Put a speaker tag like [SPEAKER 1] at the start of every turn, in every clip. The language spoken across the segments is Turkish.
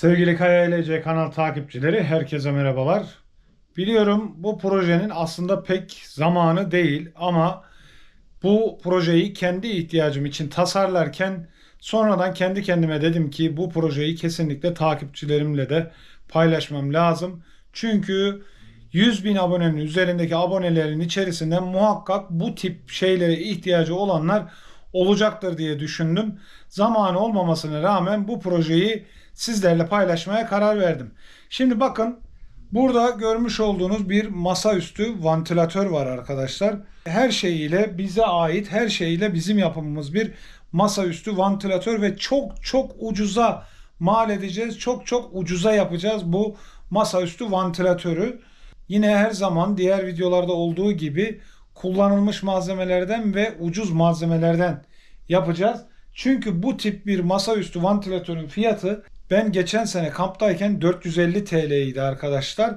[SPEAKER 1] Sevgili Kaya LC kanal takipçileri herkese merhabalar. Biliyorum bu projenin aslında pek zamanı değil ama bu projeyi kendi ihtiyacım için tasarlarken sonradan kendi kendime dedim ki bu projeyi kesinlikle takipçilerimle de paylaşmam lazım. Çünkü 100 bin abonenin üzerindeki abonelerin içerisinde muhakkak bu tip şeylere ihtiyacı olanlar olacaktır diye düşündüm. Zamanı olmamasına rağmen bu projeyi sizlerle paylaşmaya karar verdim. Şimdi bakın, burada görmüş olduğunuz bir masaüstü vantilatör var arkadaşlar. Her şeyiyle bize ait, her şeyiyle bizim yapımımız bir masaüstü vantilatör ve çok çok ucuza mal edeceğiz. Çok çok ucuza yapacağız bu masaüstü vantilatörü. Yine her zaman diğer videolarda olduğu gibi kullanılmış malzemelerden ve ucuz malzemelerden yapacağız. Çünkü bu tip bir masaüstü vantilatörün fiyatı ben geçen sene kamptayken 450 TL idi arkadaşlar.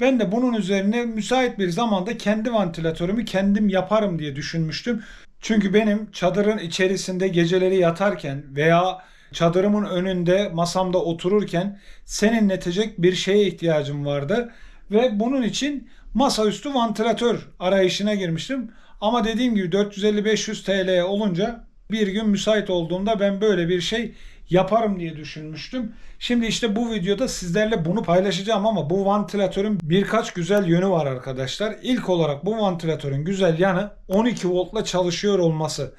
[SPEAKER 1] Ben de bunun üzerine müsait bir zamanda kendi vantilatörümü kendim yaparım diye düşünmüştüm. Çünkü benim çadırın içerisinde geceleri yatarken veya çadırımın önünde masamda otururken serinletecek bir şeye ihtiyacım vardı. Ve bunun için masaüstü vantilatör arayışına girmiştim. Ama dediğim gibi 450-500 TL olunca bir gün müsait olduğumda ben böyle bir şey yaparım diye düşünmüştüm. Şimdi işte bu videoda sizlerle bunu paylaşacağım ama bu vantilatörün birkaç güzel yönü var arkadaşlar. İlk olarak bu vantilatörün güzel yanı 12 voltla çalışıyor olması.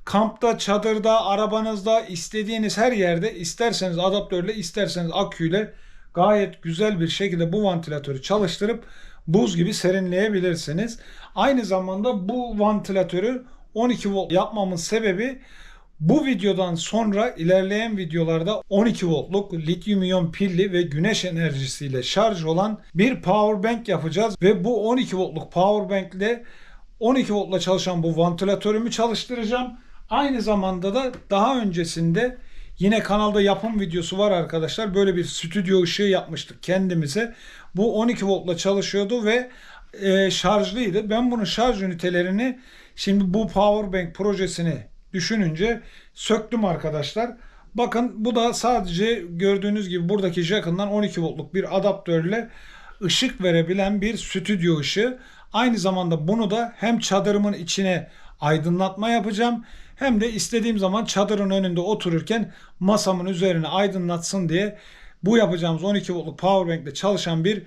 [SPEAKER 1] Kampta, çadırda, arabanızda, istediğiniz her yerde isterseniz adaptörle isterseniz aküyle gayet güzel bir şekilde bu vantilatörü çalıştırıp buz gibi serinleyebilirsiniz. Aynı zamanda bu vantilatörü 12 volt yapmamın sebebi bu videodan sonra ilerleyen videolarda 12 voltluk lityum iyon pilli ve güneş enerjisiyle şarj olan bir power bank yapacağız ve bu 12 voltluk power bank ile 12 voltla çalışan bu vantilatörümü çalıştıracağım. Aynı zamanda da daha öncesinde yine kanalda yapım videosu var arkadaşlar. Böyle bir stüdyo ışığı yapmıştık kendimize. Bu 12 voltla çalışıyordu ve şarjlıydı. Ben bunun şarj ünitelerini şimdi bu powerbank projesini düşününce söktüm arkadaşlar. Bakın, bu da sadece gördüğünüz gibi buradaki jackından 12 voltluk bir adaptörle ışık verebilen bir stüdyo ışığı. Aynı zamanda bunu da hem çadırımın içine aydınlatma yapacağım hem de istediğim zaman çadırın önünde otururken masamın üzerine aydınlatsın diye bu yapacağımız 12 voltluk powerbank ile çalışan bir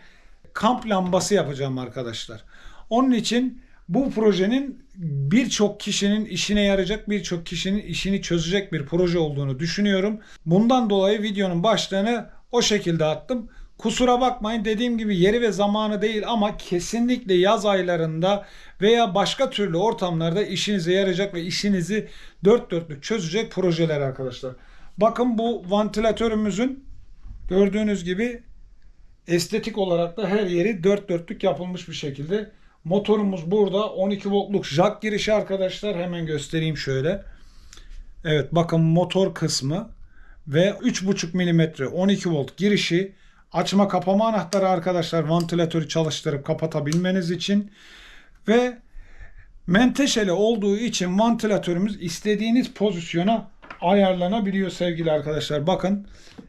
[SPEAKER 1] kamp lambası yapacağım arkadaşlar. Onun için bu projenin birçok kişinin işine yarayacak, birçok kişinin işini çözecek bir proje olduğunu düşünüyorum. Bundan dolayı videonun başlığını o şekilde attım. Kusura bakmayın, dediğim gibi yeri ve zamanı değil ama kesinlikle yaz aylarında veya başka türlü ortamlarda işinize yarayacak ve işinizi dört dörtlük çözecek projeler arkadaşlar. Bakın, bu vantilatörümüzün gördüğünüz gibi estetik olarak da her yeri dört dörtlük yapılmış bir şekilde. Motorumuz burada, 12 voltluk jack girişi arkadaşlar, hemen göstereyim şöyle. Evet, bakın motor kısmı ve 3,5 milimetre 12 volt girişi, açma kapama anahtarı arkadaşlar, vantilatörü çalıştırıp kapatabilmeniz için ve menteşeli olduğu için vantilatörümüz istediğiniz pozisyona ayarlanabiliyor sevgili arkadaşlar. Bakın,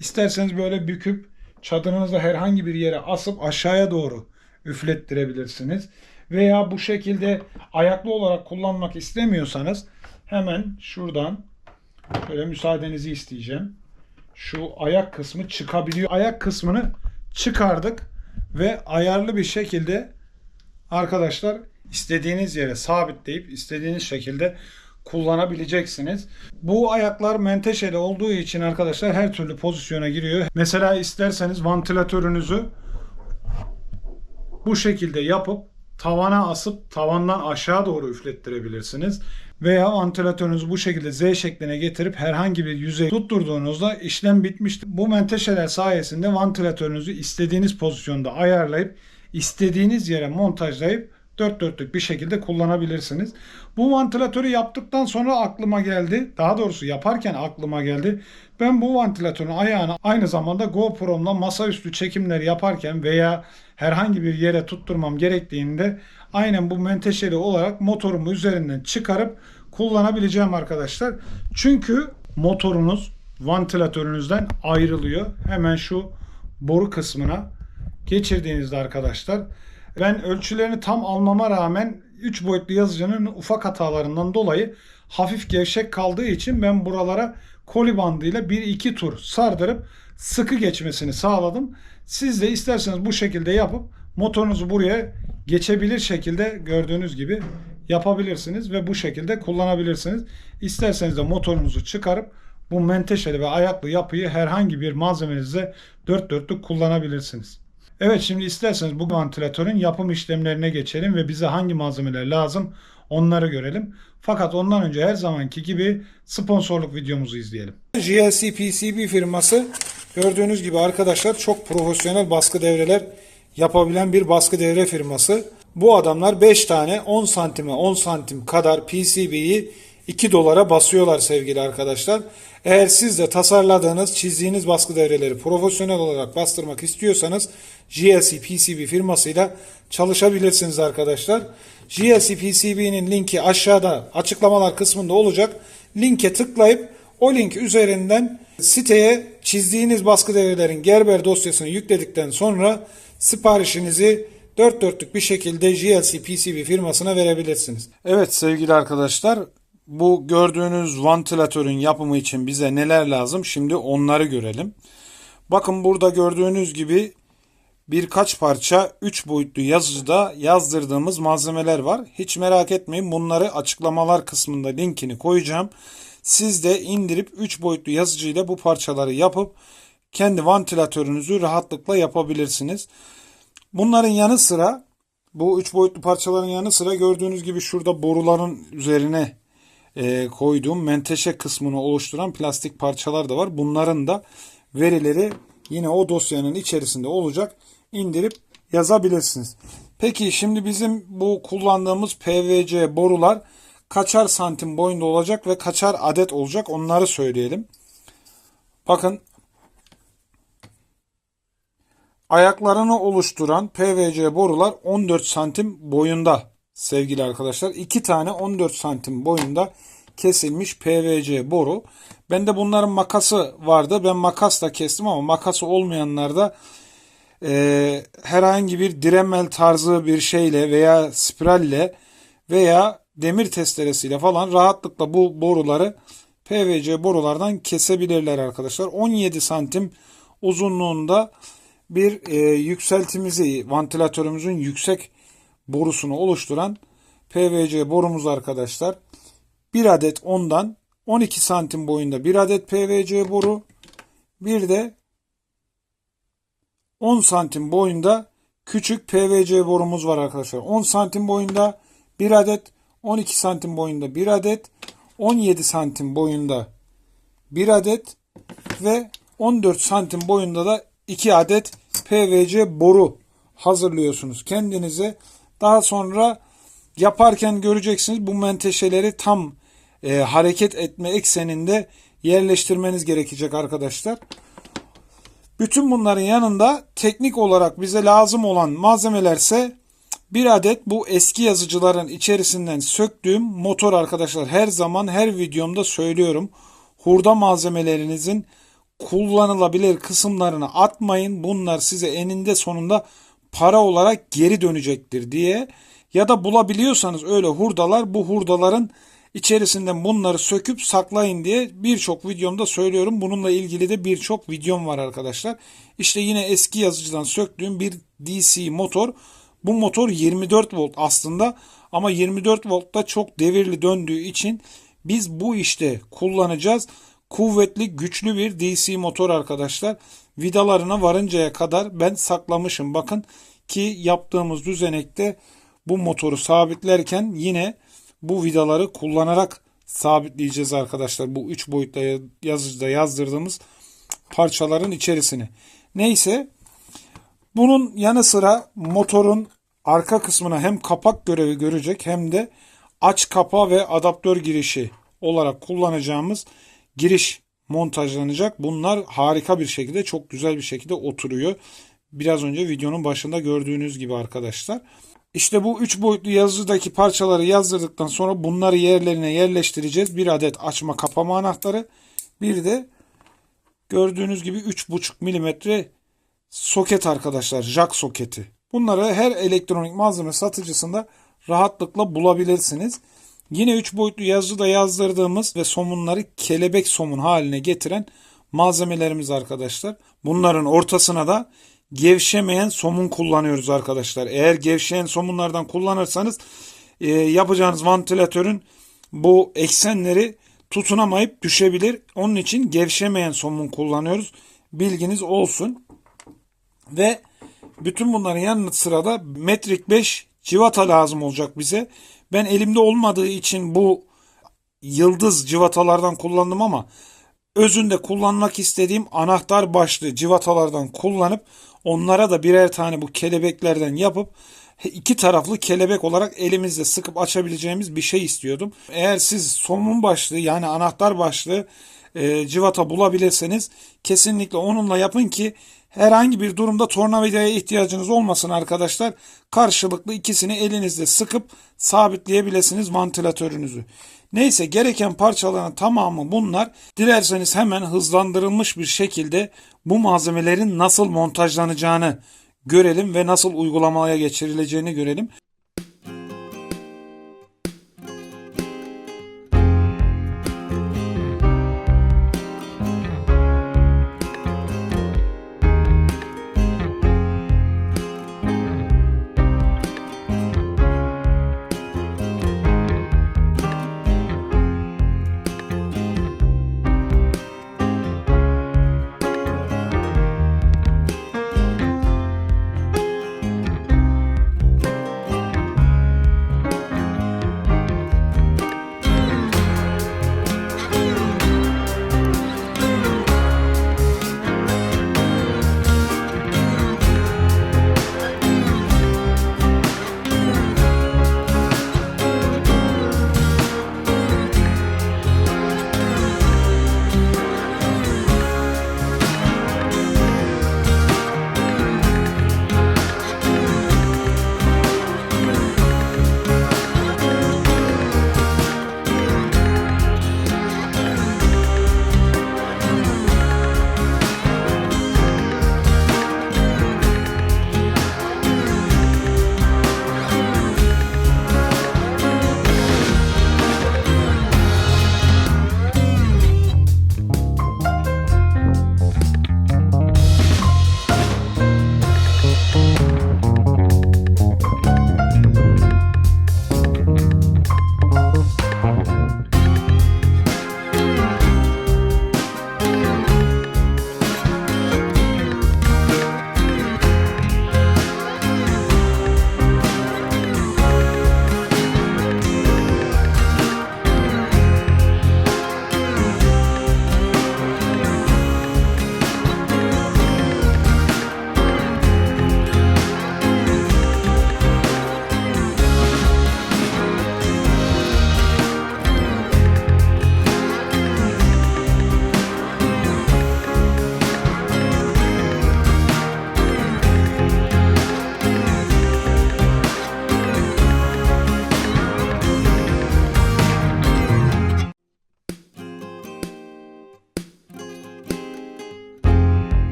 [SPEAKER 1] isterseniz böyle büküp çadırınızda herhangi bir yere asıp aşağıya doğru üflettirebilirsiniz. Veya bu şekilde ayaklı olarak kullanmak istemiyorsanız hemen şuradan böyle müsaadenizi isteyeceğim. Şu ayak kısmı çıkabiliyor. Ayak kısmını çıkardık ve ayarlı bir şekilde arkadaşlar istediğiniz yere sabitleyip istediğiniz şekilde kullanabileceksiniz. Bu ayaklar menteşeli olduğu için arkadaşlar her türlü pozisyona giriyor. Mesela isterseniz vantilatörünüzü bu şekilde yapıp tavana asıp tavandan aşağı doğru üflettirebilirsiniz. Veya vantilatörünüzü bu şekilde Z şekline getirip herhangi bir yüzey tutturduğunuzda işlem bitmiştir. Bu menteşeler sayesinde vantilatörünüzü istediğiniz pozisyonda ayarlayıp istediğiniz yere montajlayıp dört dörtlük bir şekilde kullanabilirsiniz. Bu vantilatörü yaptıktan sonra aklıma geldi. Daha doğrusu yaparken aklıma geldi. Ben bu vantilatörün ayağını aynı zamanda GoPro'mla masaüstü çekimler yaparken veya herhangi bir yere tutturmam gerektiğinde aynen bu menteşeli olarak motorumu üzerinden çıkarıp kullanabileceğim arkadaşlar. Çünkü motorunuz vantilatörünüzden ayrılıyor. Hemen şu boru kısmına geçirdiğinizde arkadaşlar, ben ölçülerini tam almama rağmen 3 boyutlu yazıcının ufak hatalarından dolayı hafif gevşek kaldığı için ben buralara koli bandıyla 1-2 tur sardırıp sıkı geçmesini sağladım. Siz de isterseniz bu şekilde yapıp motorunuzu buraya geçebilir şekilde gördüğünüz gibi yapabilirsiniz ve bu şekilde kullanabilirsiniz. İsterseniz de motorunuzu çıkarıp bu menteşeli ve ayaklı yapıyı herhangi bir malzemenizle dört dörtlük kullanabilirsiniz. Evet, şimdi isterseniz bu vantilatörün yapım işlemlerine geçelim ve bize hangi malzemeler lazım onları görelim. Fakat ondan önce her zamanki gibi sponsorluk videomuzu izleyelim. JLC PCB firması gördüğünüz gibi arkadaşlar çok profesyonel baskı devreler yapabilen bir baskı devre firması. Bu adamlar 5 tane 10 santime 10 santim kadar PCB'yi 2 dolara basıyorlar sevgili arkadaşlar. Eğer siz de tasarladığınız, çizdiğiniz baskı devreleri profesyonel olarak bastırmak istiyorsanız JLC PCB firmasıyla çalışabilirsiniz arkadaşlar. JLC PCB'nin linki aşağıda açıklamalar kısmında olacak. Linke tıklayıp o link üzerinden siteye çizdiğiniz baskı devrelerin Gerber dosyasını yükledikten sonra siparişinizi dört dörtlük bir şekilde JLC PCB firmasına verebilirsiniz. Evet sevgili arkadaşlar, bu gördüğünüz vantilatörün yapımı için bize neler lazım? Şimdi onları görelim. Bakın burada gördüğünüz gibi birkaç parça 3 boyutlu yazıcıda yazdırdığımız malzemeler var. Hiç merak etmeyin, bunları açıklamalar kısmında linkini koyacağım. Siz de indirip 3 boyutlu yazıcıyla bu parçaları yapıp kendi vantilatörünüzü rahatlıkla yapabilirsiniz. Bunların yanı sıra, bu 3 boyutlu parçaların yanı sıra gördüğünüz gibi şurada boruların üzerine koyduğum menteşe kısmını oluşturan plastik parçalar da var. Bunların da verileri yine o dosyanın içerisinde olacak. İndirip yazabilirsiniz. Peki şimdi bizim bu kullandığımız PVC borular kaçar santim boyunda olacak ve kaçar adet olacak, onları söyleyelim. Bakın, ayaklarını oluşturan PVC borular 14 santim boyunda sevgili arkadaşlar. 2 tane 14 santim boyunda kesilmiş PVC boru. Bende bunların makası vardı. Ben makasla kestim ama makası olmayanlar da herhangi bir Dremel tarzı bir şeyle veya spiralle veya demir testeresiyle falan rahatlıkla bu boruları PVC borulardan kesebilirler arkadaşlar. 17 santim uzunluğunda bir yükseltimizi, vantilatörümüzün yüksek borusunu oluşturan PVC borumuz arkadaşlar. Bir adet ondan 12 santim boyunda bir adet PVC boru, bir de 10 santim boyunda küçük PVC borumuz var arkadaşlar. 10 santim boyunda bir adet, 12 santim boyunda bir adet, 17 santim boyunda bir adet ve 14 santim boyunda da 2 adet PVC boru hazırlıyorsunuz kendinize. Daha sonra yaparken göreceksiniz, bu menteşeleri tam hareket etme ekseninde yerleştirmeniz gerekecek arkadaşlar. Bütün bunların yanında teknik olarak bize lazım olan malzemelerse bir adet bu eski yazıcıların içerisinden söktüğüm motor arkadaşlar. Her zaman her videomda söylüyorum. Hurda malzemelerinizin kullanılabilir kısımlarını atmayın. Bunlar size eninde sonunda para olarak geri dönecektir diye. Ya da bulabiliyorsanız öyle hurdalar, bu hurdaların içerisinden bunları söküp saklayın diye birçok videomda söylüyorum. Bununla ilgili de birçok videom var arkadaşlar. İşte yine eski yazıcıdan söktüğüm bir DC motor. Bu motor 24 volt aslında ama 24 voltta çok devirli döndüğü için biz bu işte kullanacağız. Kuvvetli, güçlü bir DC motor arkadaşlar. Vidalarına varıncaya kadar ben saklamışım. Bakın ki yaptığımız düzenekte bu motoru sabitlerken yine bu vidaları kullanarak sabitleyeceğiz arkadaşlar. Bu 3 boyutlu yazıcıda yazdırdığımız parçaların içerisine. Neyse, bunun yanı sıra motorun arka kısmına hem kapak görevi görecek hem de aç kapa ve adaptör girişi olarak kullanacağımız giriş montajlanacak. Bunlar harika bir şekilde, çok güzel bir şekilde oturuyor. Biraz önce videonun başında gördüğünüz gibi arkadaşlar. İşte bu 3 boyutlu yazıcıdaki parçaları yazdırdıktan sonra bunları yerlerine yerleştireceğiz. Bir adet açma kapama anahtarı, bir de Gördüğünüz gibi 3,5 milimetre soket arkadaşlar. Jack soketi. Bunları her elektronik malzeme satıcısında rahatlıkla bulabilirsiniz. Yine 3 boyutlu yazıda yazdırdığımız ve somunları kelebek somun haline getiren malzemelerimiz arkadaşlar. Bunların ortasına da gevşemeyen somun kullanıyoruz arkadaşlar. Eğer gevşeyen somunlardan kullanırsanız yapacağınız vantilatörün bu eksenleri tutunamayıp düşebilir. Onun için gevşemeyen somun kullanıyoruz. Bilginiz olsun. Ve bütün bunların yanı sırada metrik 5 civata lazım olacak bize. Ben elimde olmadığı için bu yıldız civatalardan kullandım ama özünde kullanmak istediğim anahtar başlı civatalardan kullanıp onlara da birer tane bu kelebeklerden yapıp iki taraflı kelebek olarak elimizle sıkıp açabileceğimiz bir şey istiyordum. Eğer siz somun başlı yani anahtar başlı civata bulabilirseniz kesinlikle onunla yapın ki herhangi bir durumda tornavidaya ihtiyacınız olmasın arkadaşlar. Karşılıklı ikisini elinizle sıkıp sabitleyebilirsiniz vantilatörünüzü. Neyse, gereken parçaların tamamı bunlar. Dilerseniz hemen hızlandırılmış bir şekilde bu malzemelerin nasıl montajlanacağını görelim ve nasıl uygulamaya geçirileceğini görelim.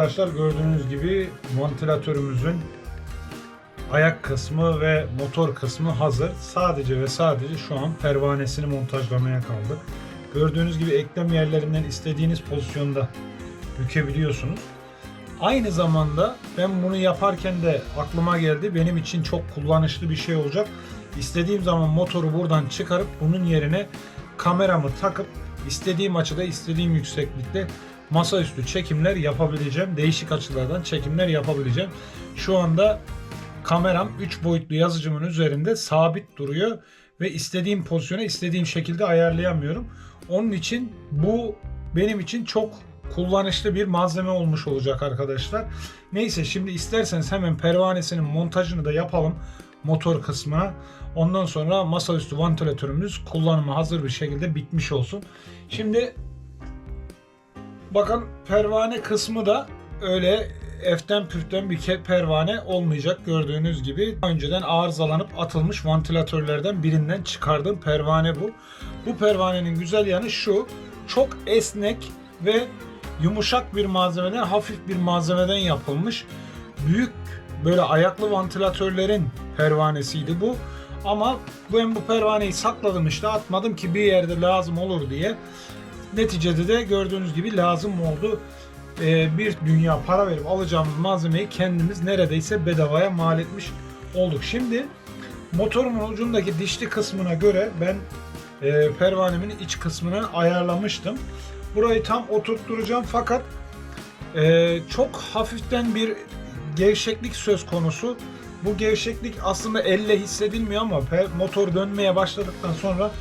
[SPEAKER 1] Arkadaşlar gördüğünüz gibi vantilatörümüzün ayak kısmı ve motor kısmı hazır. Sadece ve sadece şu an pervanesini montajlamaya kaldık. Gördüğünüz gibi eklem yerlerinden istediğiniz pozisyonda bükebiliyorsunuz. Aynı zamanda ben bunu yaparken de aklıma geldi. Benim için çok kullanışlı bir şey olacak. İstediğim zaman motoru buradan çıkarıp bunun yerine kameramı takıp istediğim açıda, istediğim yükseklikte masaüstü çekimler yapabileceğim. Değişik açılardan çekimler yapabileceğim. Şu anda kameram 3 boyutlu yazıcımın üzerinde sabit duruyor ve istediğim pozisyona istediğim şekilde ayarlayamıyorum. Onun için bu benim için çok kullanışlı bir malzeme olmuş olacak arkadaşlar. Neyse, şimdi isterseniz hemen pervanesinin montajını da yapalım motor kısmına. Ondan sonra masaüstü vantilatörümüz kullanıma hazır bir şekilde bitmiş olsun. Şimdi bakın, pervane kısmı da öyle eften püften bir pervane olmayacak. Gördüğünüz gibi önceden arızalanıp atılmış vantilatörlerden birinden çıkardığım pervane bu. Bu pervanenin güzel yanı şu: çok esnek ve yumuşak bir malzemeden, hafif bir malzemeden yapılmış. Büyük böyle ayaklı vantilatörlerin pervanesiydi bu. Ama ben bu pervaneyi sakladım, işte atmadım ki bir yerde lazım olur diye. Neticede de gördüğünüz gibi lazım oldu. Bir dünya para verip alacağımız malzemeyi kendimiz neredeyse bedavaya mal etmiş olduk. Şimdi motorumun ucundaki dişli kısmına göre ben pervanemin iç kısmını ayarlamıştım. Burayı tam oturtturacağım, fakat çok hafiften bir gevşeklik söz konusu. Bu gevşeklik aslında elle hissedilmiyor ama motor dönmeye başladıktan sonra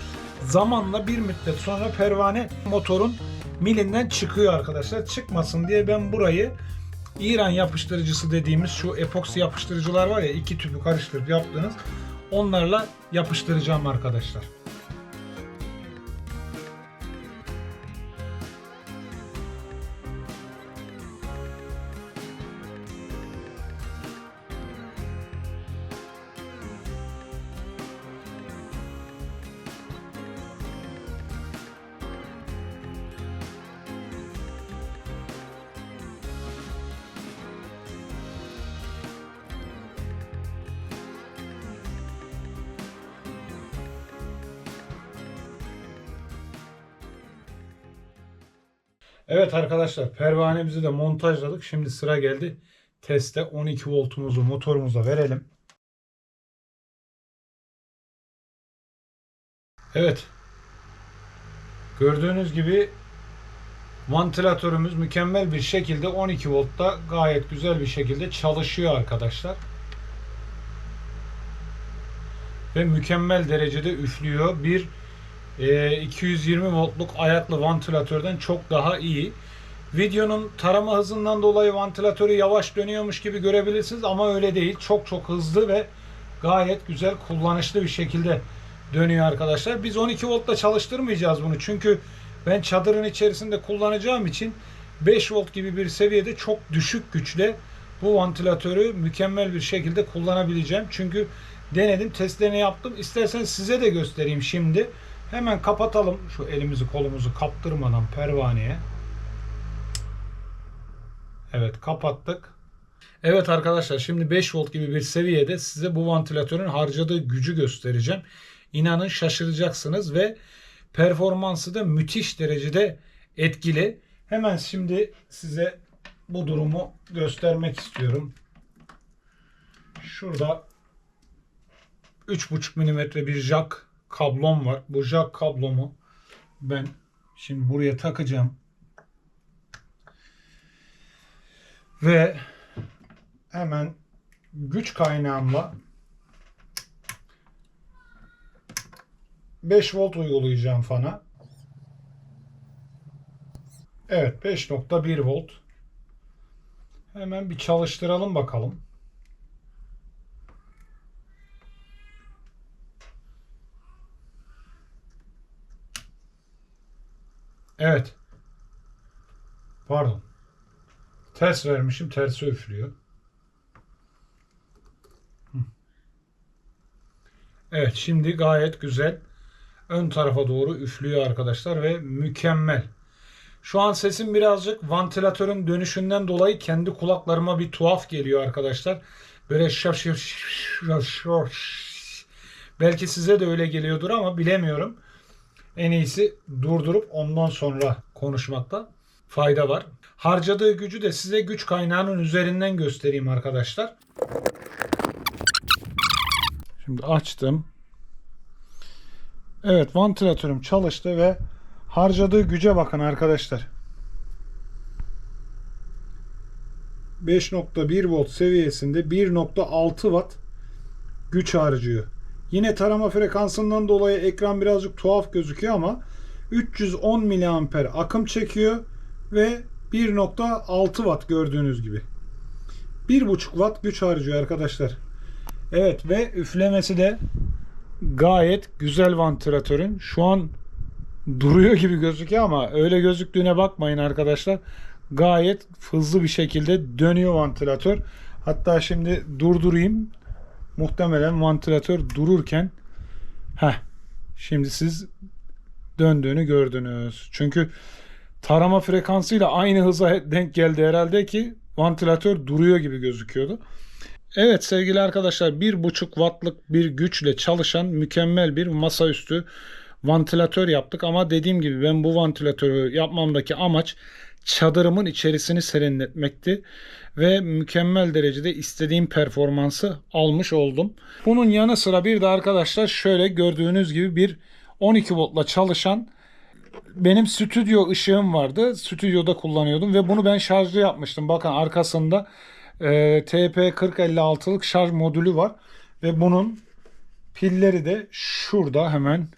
[SPEAKER 1] zamanla, bir müddet sonra pervane motorun milinden çıkıyor arkadaşlar. Çıkmasın diye ben burayı İran yapıştırıcısı dediğimiz şu epoksi yapıştırıcılar var ya, iki tüpü karıştırıp yaptığınız, onlarla yapıştıracağım arkadaşlar. Evet arkadaşlar, pervanemizi de montajladık. Şimdi sıra geldi teste. 12 voltumuzu motorumuza verelim. Evet. Gördüğünüz gibi vantilatörümüz mükemmel bir şekilde 12 voltta gayet güzel bir şekilde çalışıyor arkadaşlar. Ve mükemmel derecede üflüyor. Bir 220 voltluk ayaklı vantilatörden çok daha iyi. Videonun tarama hızından dolayı vantilatörü yavaş dönüyormuş gibi görebilirsiniz ama öyle değil. Çok çok hızlı ve gayet güzel, kullanışlı bir şekilde dönüyor arkadaşlar. Biz 12 voltla çalıştırmayacağız bunu. Çünkü ben çadırın içerisinde kullanacağım için 5 volt gibi bir seviyede çok düşük güçle bu vantilatörü mükemmel bir şekilde kullanabileceğim. Çünkü denedim, testlerini yaptım. İsterseniz size de göstereyim şimdi. Hemen kapatalım şu elimizi kolumuzu kaptırmadan pervaneye. Evet, kapattık. Evet arkadaşlar, şimdi 5 volt gibi bir seviyede size bu vantilatörün harcadığı gücü göstereceğim. İnanın şaşıracaksınız ve performansı da müthiş derecede etkili. Hemen şimdi size bu durumu göstermek istiyorum. Şurada 3,5 mm bir jack kablom var. Bu jack kablomu ben şimdi buraya takacağım. Ve hemen güç kaynağımla 5 volt uygulayacağım fana. Evet, 5,1 volt. Hemen bir çalıştıralım bakalım. Evet. Pardon. Ters vermişim. Tersi üflüyor. Evet, şimdi gayet güzel ön tarafa doğru üflüyor arkadaşlar ve mükemmel. Şu an sesim birazcık vantilatörün dönüşünden dolayı kendi kulaklarıma bir tuhaf geliyor arkadaşlar. Böyle belki size de öyle geliyordur ama bilemiyorum. En iyisi durdurup ondan sonra konuşmakta fayda var. Harcadığı gücü de size güç kaynağının üzerinden göstereyim arkadaşlar. Şimdi açtım. Evet, vantilatörüm çalıştı ve harcadığı güce bakın arkadaşlar. 5.1 volt seviyesinde 1.6 watt güç harcıyor. Yine tarama frekansından dolayı ekran birazcık tuhaf gözüküyor ama 310 miliamper akım çekiyor ve 1.6 watt gördüğünüz gibi. 1.5 watt güç harcıyor arkadaşlar. Evet ve üflemesi de gayet güzel vantilatörün. Şu an duruyor gibi gözüküyor ama öyle gözüktüğüne bakmayın arkadaşlar. Gayet hızlı bir şekilde dönüyor vantilatör. Hatta şimdi durdurayım. Muhtemelen vantilatör dururken şimdi siz döndüğünü gördünüz. Çünkü tarama frekansıyla aynı hıza denk geldi herhalde ki vantilatör duruyor gibi gözüküyordu. Evet sevgili arkadaşlar, 1.5 wattlık bir güçle çalışan mükemmel bir masaüstü vantilatör yaptık. Ama dediğim gibi ben bu vantilatörü yapmamdaki amaç çadırımın içerisini serinletmekti. Ve mükemmel derecede istediğim performansı almış oldum. Bunun yanı sıra bir de arkadaşlar şöyle gördüğünüz gibi bir 12 voltla çalışan benim stüdyo ışığım vardı. Stüdyoda kullanıyordum ve bunu ben şarjlı yapmıştım. Bakın arkasında TP4056'lık şarj modülü var. Ve bunun pilleri de şurada hemen.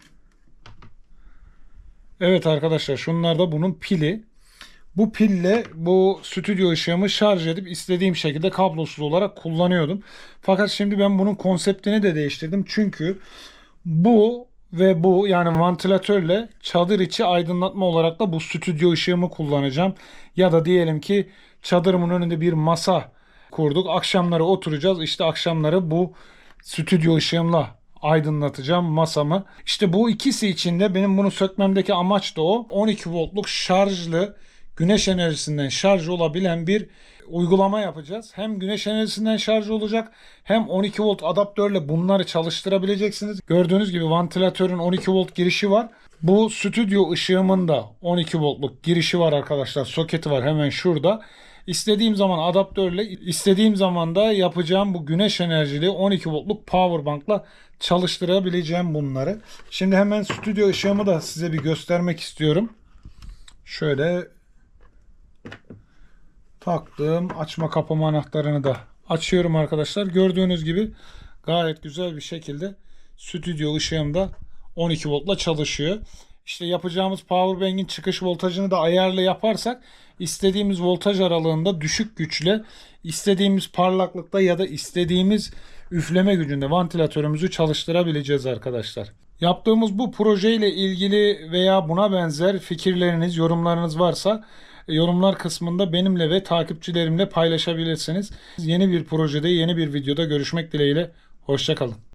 [SPEAKER 1] Evet arkadaşlar, şunlar da bunun pili. Bu pille bu stüdyo ışığımı şarj edip istediğim şekilde kablosuz olarak kullanıyordum. Fakat şimdi ben bunun konseptini de değiştirdim. Çünkü bu ve bu, yani vantilatörle çadır içi aydınlatma olarak da bu stüdyo ışığımı kullanacağım. Ya da diyelim ki çadırımın önünde bir masa kurduk. Akşamları oturacağız. İşte akşamları bu stüdyo ışığımla aydınlatacağım masamı. İşte bu ikisi için de benim bunu sökmemdeki amaç da o. 12 voltluk şarjlı, güneş enerjisinden şarj olabilen bir uygulama yapacağız. Hem güneş enerjisinden şarj olacak hem 12 volt adaptörle bunları çalıştırabileceksiniz. Gördüğünüz gibi vantilatörün 12 volt girişi var. Bu stüdyo ışığımın da 12 voltluk girişi var arkadaşlar. Soketi var hemen şurada. İstediğim zaman adaptörle, istediğim zaman da yapacağım bu güneş enerjili 12 voltluk powerbankla çalıştırabileceğim bunları. Şimdi hemen stüdyo ışığımı da size bir göstermek istiyorum. Şöyle taktım. Açma kapama anahtarını da açıyorum arkadaşlar. Gördüğünüz gibi gayet güzel bir şekilde stüdyo ışığım da 12 voltla çalışıyor. İşte yapacağımız powerbank'in çıkış voltajını da ayarlı yaparsak istediğimiz voltaj aralığında düşük güçle istediğimiz parlaklıkta ya da istediğimiz üfleme gücünde vantilatörümüzü çalıştırabileceğiz arkadaşlar. Yaptığımız bu projeyle ilgili veya buna benzer fikirleriniz, yorumlarınız varsa yorumlar kısmında benimle ve takipçilerimle paylaşabilirsiniz. Yeni bir projede, yeni bir videoda görüşmek dileğiyle. Hoşça kalın.